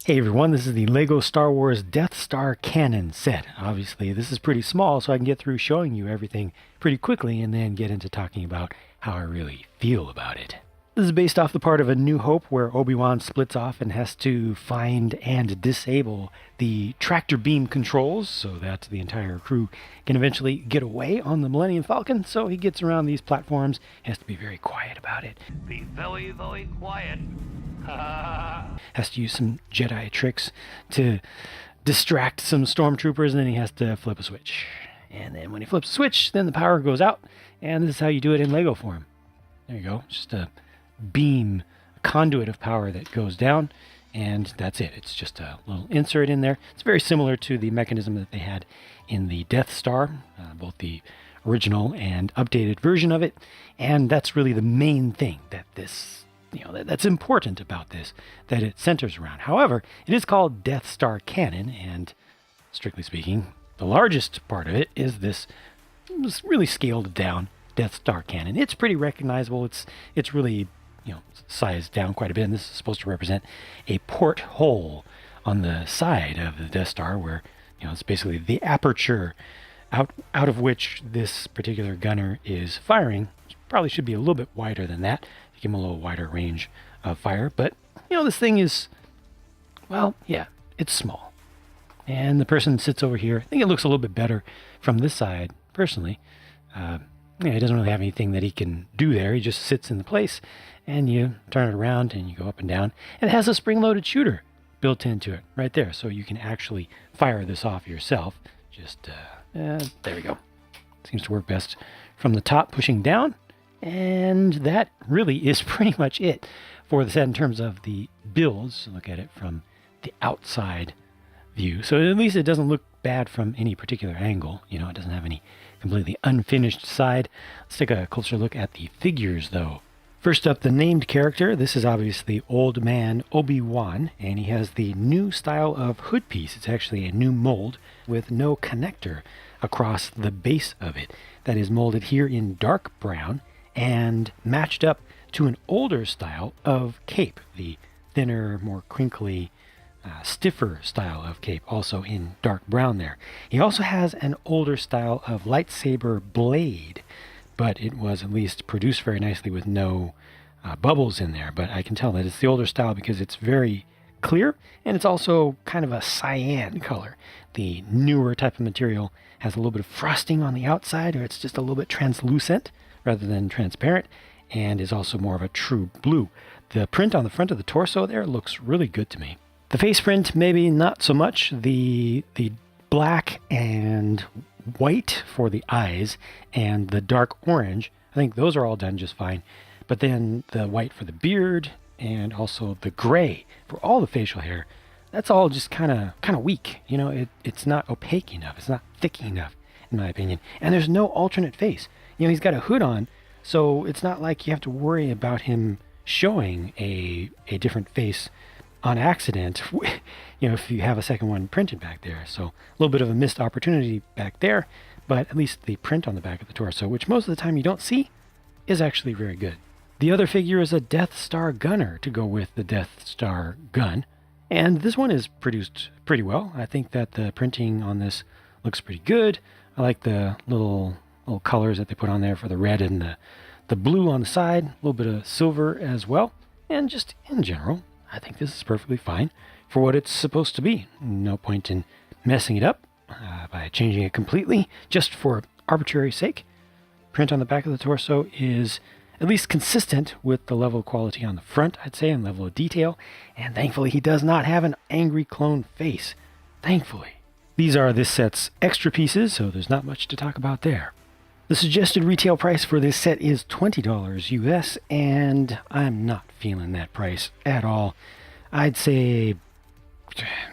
Hey everyone, this is the LEGO Star Wars Death Star Cannon set. Obviously, this is pretty small, so I can get through showing you everything pretty quickly and then get into talking about how I really feel about it. This is based off the part of A New Hope where Obi-Wan splits off and has to find and disable the tractor beam controls so that the entire crew can eventually get away on the Millennium Falcon. So he gets around these platforms, has to be very quiet about it. Be very, very quiet. Has to use some Jedi tricks to distract some stormtroopers, and then he has to flip a switch. And then when he flips a switch, then the power goes out, and this is how you do it in Lego form. There you go, just a beam, a conduit of power that goes down, and that's it. It's just a little insert in there. It's very similar to the mechanism that they had in the Death Star, both the original and updated version of it, and that's really the main thing that that's important about this, that it centers around. However, it is called Death Star Cannon, and strictly speaking, the largest part of it is this really scaled down Death Star Cannon. It's pretty recognizable. It's really, sized down quite a bit, and this is supposed to represent a porthole on the side of the Death Star where, it's basically the aperture out of which this particular gunner is firing. Probably should be a little bit wider than that. Give him a little wider range of fire. But, this thing is, it's small. And the person sits over here. I think it looks a little bit better from this side, personally. He doesn't really have anything that he can do there. He just sits in the place, and you turn it around, and you go up and down. And it has a spring-loaded shooter built into it right there, so you can actually fire this off yourself. There we go. Seems to work best from the top, pushing down. And that really is pretty much it for the set in terms of the builds. Look at it from the outside view. So at least it doesn't look bad from any particular angle. It doesn't have any completely unfinished side. Let's take a closer look at the figures, though. First up, the named character. This is obviously Old Man Obi-Wan, and he has the new style of hood piece. It's actually a new mold with no connector across the base of it. That is molded here in dark brown and matched up to an older style of cape, the thinner, more crinkly, stiffer style of cape, also in dark brown there. He also has an older style of lightsaber blade, but it was at least produced very nicely with no bubbles in there. But I can tell that it's the older style because it's very clear, and it's also kind of a cyan color. The newer type of material has a little bit of frosting on the outside, or it's just a little bit translucent rather than transparent, and is also more of a true blue. The print on the front of the torso there looks really good to me. The face print, maybe not so much. The black and white for the eyes and the dark orange, I think those are all done just fine. But then the white for the beard and also the gray for all the facial hair, that's all just kind of weak. It's not opaque enough. It's not thick enough, in my opinion. And there's no alternate face. He's got a hood on, so it's not like you have to worry about him showing a different face on accident, if you have a second one printed back there. So a little bit of a missed opportunity back there, but at least the print on the back of the torso, which most of the time you don't see, is actually very good. The other figure is a Death Star gunner to go with the Death Star gun, and this one is produced pretty well. I think that the printing on this looks pretty good. I like the little colors that they put on there for the red and the blue on the side, a little bit of silver as well. And just in general, I think this is perfectly fine for what it's supposed to be. No point in messing it up by changing it completely just for arbitrary sake. Print on the back of the torso is at least consistent with the level of quality on the front, I'd say, and level of detail. And thankfully, he does not have an angry clone face. Thankfully. These are this set's extra pieces, so there's not much to talk about there. The suggested retail price for this set is $20 US, and I'm not feeling that price at all. I'd say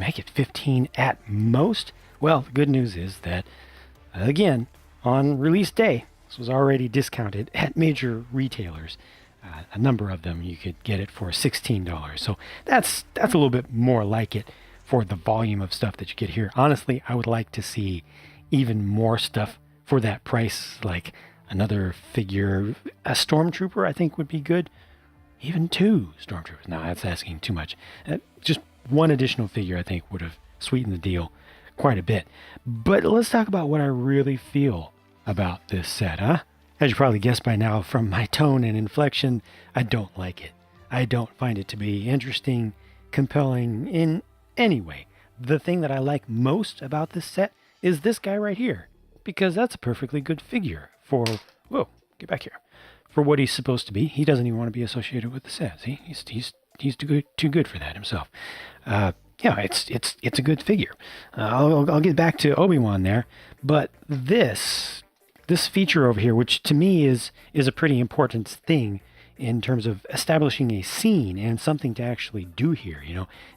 make it $15 at most. Well, the good news is that, again, on release day, this was already discounted at major retailers. A number of them, you could get it for $16. So that's a little bit more like it for the volume of stuff that you get here. Honestly, I would like to see even more stuff for that price, like another figure. A stormtrooper, I think, would be good. Even 2 stormtroopers. No, that's asking too much. Just one additional figure I think would have sweetened the deal quite a bit. But let's talk about what I really feel about this set, huh? As you probably guessed by now from my tone and inflection, I don't like it. I don't find it to be interesting, compelling in any way. The thing that I like most about this set is this guy right here, because that's a perfectly good figure for, whoa, get back here, for what he's supposed to be. He doesn't even want to be associated with the set. See, he's too good for that himself. Yeah, it's a good figure. I'll get back to Obi-Wan there, but this feature over here, which to me is a pretty important thing in terms of establishing a scene and something to actually do here,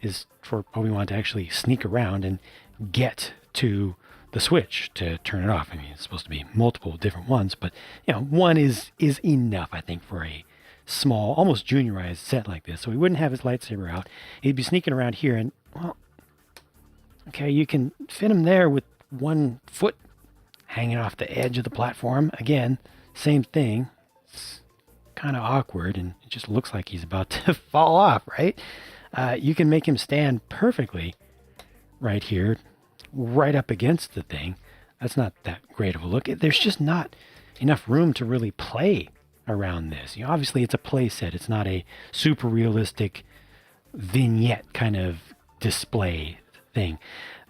is for Obi-Wan to actually sneak around and get to the switch to turn it off. I mean, it's supposed to be multiple different ones, but one is enough, I think, for a small, almost juniorized set like this. So he wouldn't have his lightsaber out. He'd be sneaking around here, and well, okay, you can fit him there with one foot hanging off the edge of the platform. Again, same thing. It's kind of awkward, and it just looks like he's about to fall off, right? You can make him stand perfectly right here, right up against the thing. That's not that great of a look. There's just not enough room to really play around this. Obviously it's a play set. It's not a super realistic vignette kind of display thing.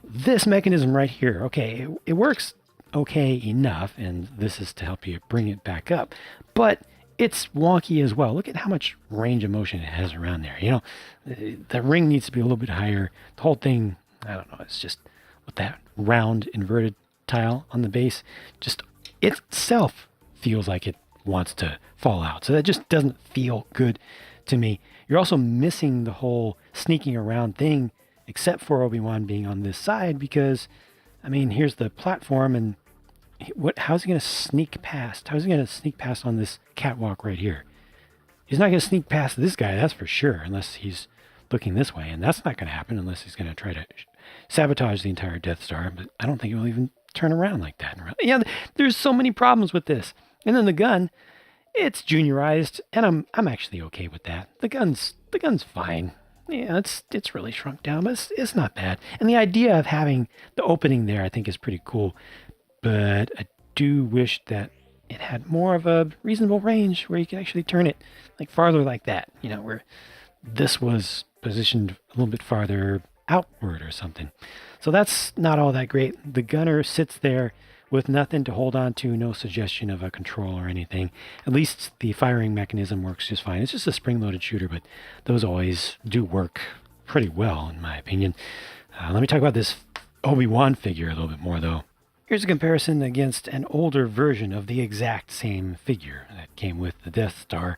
This mechanism right here, okay, it works okay enough, and this is to help you bring it back up, but it's wonky as well. Look at how much range of motion it has around there. The ring needs to be a little bit higher. The whole thing, I don't know, it's just with that round inverted tile on the base, just itself feels like it wants to fall out. So that just doesn't feel good to me. You're also missing the whole sneaking around thing, except for Obi-Wan being on this side, because, I mean, here's the platform, and how's he going to sneak past? How's he going to sneak past on this catwalk right here? He's not going to sneak past this guy, that's for sure, unless he's looking this way, and that's not going to happen unless he's going to try to sabotage the entire Death Star, but I don't think he'll even turn around like that. Yeah, there's so many problems with this. And then the gun, it's juniorized, and I'm actually okay with that. The gun's fine. Yeah, it's really shrunk down, but it's not bad. And the idea of having the opening there, I think, is pretty cool. But I do wish that it had more of a reasonable range where you could actually turn it like farther like that. Where this was positioned a little bit farther outward or something. So that's not all that great. The gunner sits there with nothing to hold on to, no suggestion of a control or anything. At least the firing mechanism works just fine. It's just a spring-loaded shooter, but those always do work pretty well, in my opinion. Let me talk about this Obi-Wan figure a little bit more, though. Here's a comparison against an older version of the exact same figure that came with the Death Star,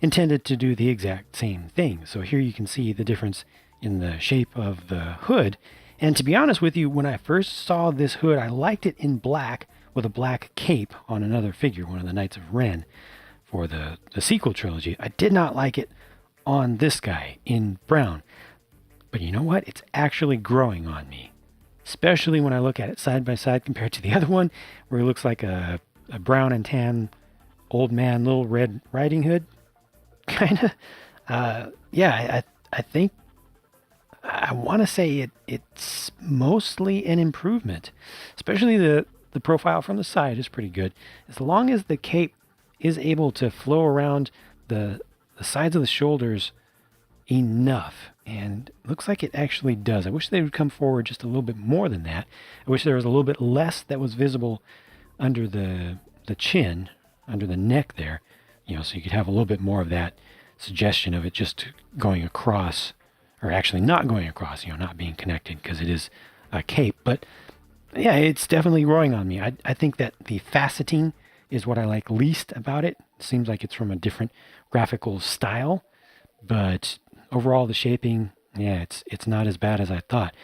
intended to do the exact same thing. So here you can see the difference in the shape of the hood. And to be honest with you, when I first saw this hood, I liked it in black with a black cape on another figure, one of the Knights of Ren, for the sequel trilogy. I did not like it on this guy in brown. But you know what? It's actually growing on me, especially when I look at it side by side compared to the other one, where he looks like a brown and tan old man, Little Red Riding Hood, kind of. Yeah, I think I want to say it's mostly an improvement, especially the profile from the side is pretty good. As long as the cape is able to flow around the sides of the shoulders enough, and it looks like it actually does. I wish they would come forward just a little bit more than that. I wish there was a little bit less that was visible under the chin, under the neck there, so you could have a little bit more of that suggestion of it just going across, or actually not going across, not being connected, because it is a cape. But yeah, it's definitely growing on me. I think that the faceting is what I like least about it. It seems like it's from a different graphical style, but overall the shaping, yeah, it's not as bad as I thought.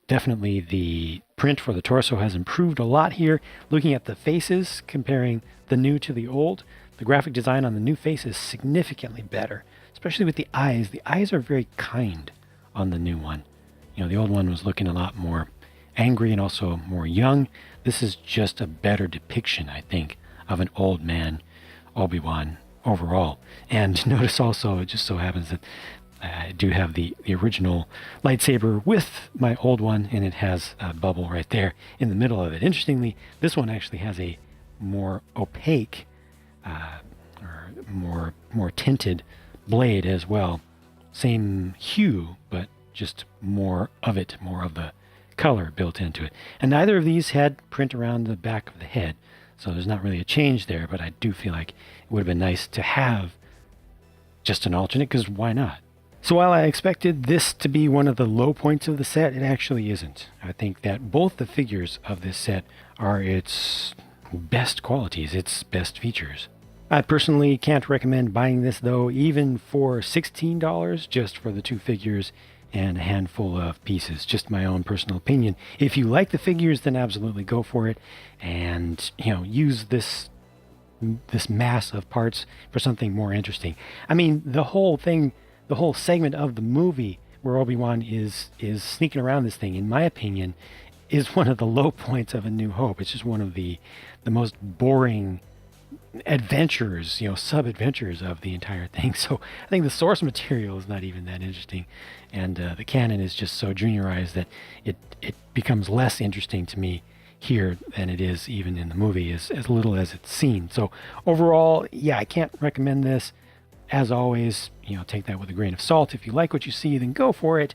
Definitely the print for the torso has improved a lot here. Looking at the faces, comparing the new to the old, the graphic design on the new face is significantly better, especially with the eyes. The eyes are very kind on the new one. The old one was looking a lot more angry and also more young. This is just a better depiction, I think, of an old man Obi-Wan overall. And notice also, it just so happens that I do have the original lightsaber with my old one, and it has a bubble right there in the middle of it. Interestingly, this one actually has a more opaque or more tinted blade as well. Same hue, but just more of it, more of the color built into it. And neither of these had print around the back of the head, so there's not really a change there, but I do feel like it would have been nice to have just an alternate, because why not? So while I expected this to be one of the low points of the set, it actually isn't. I think that both the figures of this set are its best qualities, its best features. I personally can't recommend buying this though, even for $16 just for the two figures and a handful of pieces. Just my own personal opinion. If you like the figures, then absolutely go for it, and use this mass of parts for something more interesting. I mean, the whole segment of the movie where Obi-Wan is sneaking around this thing, in my opinion, is one of the low points of A New Hope. It's just one of the most boring adventures, sub-adventures of the entire thing. So I think the source material is not even that interesting, and the canon is just so juniorized that it becomes less interesting to me here than it is even in the movie, as little as it's seen. So overall, yeah, I can't recommend this. As always, take that with a grain of salt. If you like what you see, then go for it.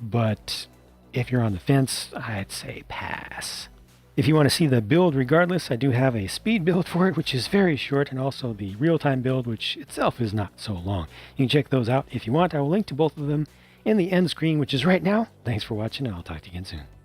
But if you're on the fence, I'd say pass. If you want to see the build regardless, I do have a speed build for it, which is very short, and also the real-time build, which itself is not so long. You can check those out if you want. I will link to both of them in the end screen, which is right now. Thanks for watching, and I'll talk to you again soon.